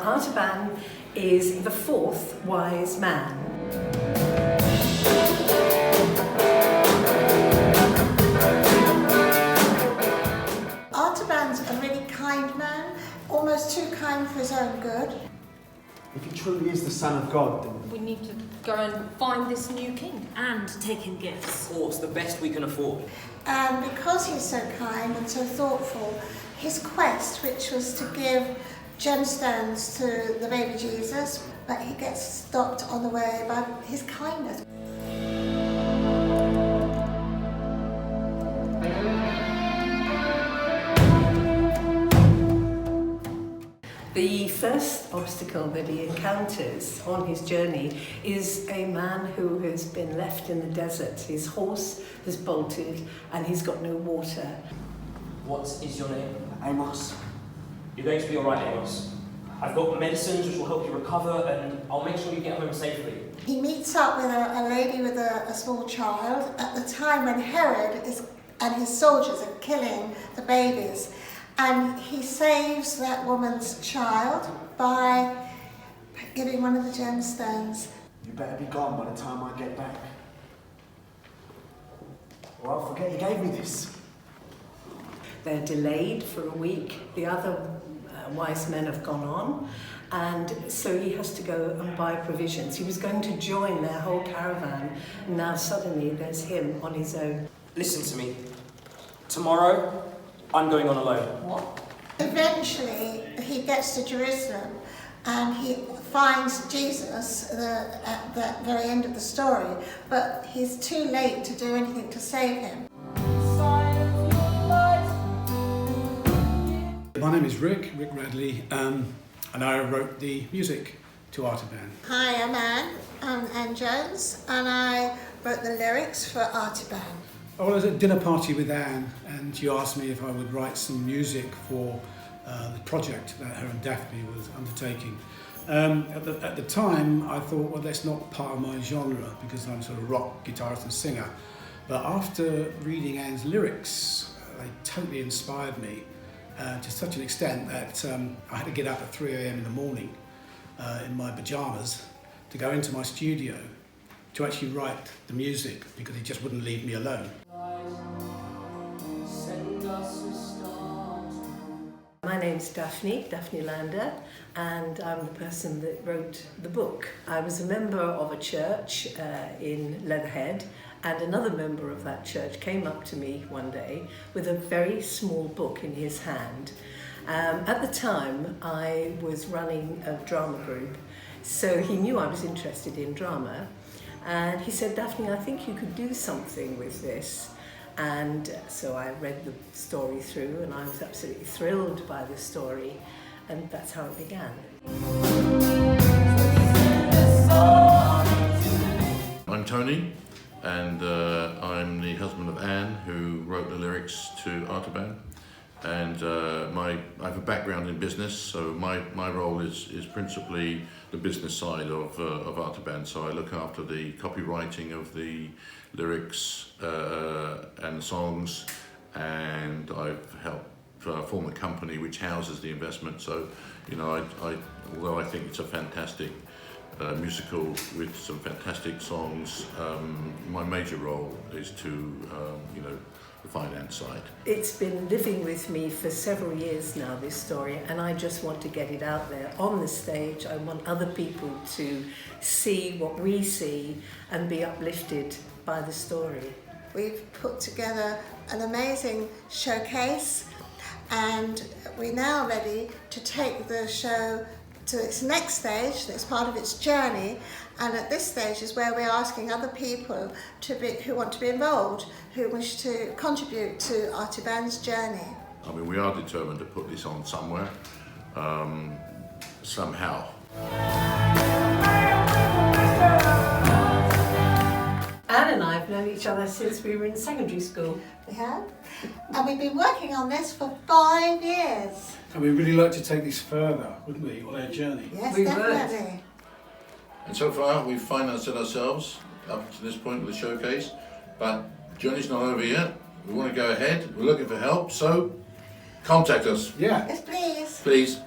Artaban is the fourth wise man. Artaban's a really kind man, almost too kind for his own good. If he truly is the Son of God, then We need to go and find this new king. And take in gifts. Of course, the best we can afford. And because he's so kind and so thoughtful, his quest, which was to give gemstones to the baby Jesus, but he gets stopped on the way by his kindness. The first obstacle that he encounters on his journey is a man who has been left in the desert. His horse has bolted and he's got no water. What is your name? Amos. You're going to be alright, Amos. I've got medicines which will help you recover, and I'll make sure you get home safely. He meets up with a lady with a small child at the time when Herod and his soldiers are killing the babies. And he saves that woman's child by giving one of the gemstones. You better be gone by the time I get back. Or I'll forget you gave me this. They're delayed for a week. The other wise men have gone on, and so he has to go and buy provisions. He was going to join their whole caravan, and now suddenly there's him on his own. Listen to me. Tomorrow, I'm going on alone. What? Eventually, he gets to Jerusalem and he finds Jesus at the very end of the story, but he's too late to do anything to save him. My name is Rick Radley, and I wrote the music to Artaban. Hi, I'm Anne Jones, and I wrote the lyrics for Artaban. I was at a dinner party with Anne, and she asked me if I would write some music for the project that her and Daphne was undertaking. At the time, I thought, well, that's not part of my genre because I'm sort of rock guitarist and singer. But after reading Anne's lyrics, they totally inspired me to such an extent that I had to get up at 3 a.m. in the morning in my pajamas to go into my studio to actually write the music because he just wouldn't leave me alone. My name's Daphne Lander, and I'm the person that wrote the book. I was a member of a church in Leatherhead, and another member of that church came up to me one day with a very small book in his hand. At the time, I was running a drama group, so he knew I was interested in drama, and he said, Daphne, I think you could do something with this. And so I read the story through, and I was absolutely thrilled by the story, and that's how it began. I'm Tony, and I'm the husband of Anne, who wrote the lyrics to Artaban. And I have a background in business, so my role is principally the business side of Artaban. So I look after the copywriting of the lyrics and the songs, and I've helped form a company which houses the investment. So, you know, although I think it's a fantastic musical with some fantastic songs, my major role is to, you know, the finance side. It's been living with me for several years now, this story, and I just want to get it out there on the stage. I want other people to see what we see and be uplifted by the story. We've put together an amazing showcase, and we're now ready to take the show to its next stage, that's part of its journey, and at this stage is where we're asking other people who want to be involved, who wish to contribute to Artaban's journey. I mean, we are determined to put this on somewhere, somehow. Anne and I have known each other since we were in secondary school. We have, and we've been working on this for 5 years. And we'd really like to take this further, wouldn't we, on our journey? Yes, We definitely. And so far, we've financed it ourselves up to this point with the showcase, but journey's not over yet. We want to go ahead. We're looking for help, so contact us. Yeah. Yes, please. Please.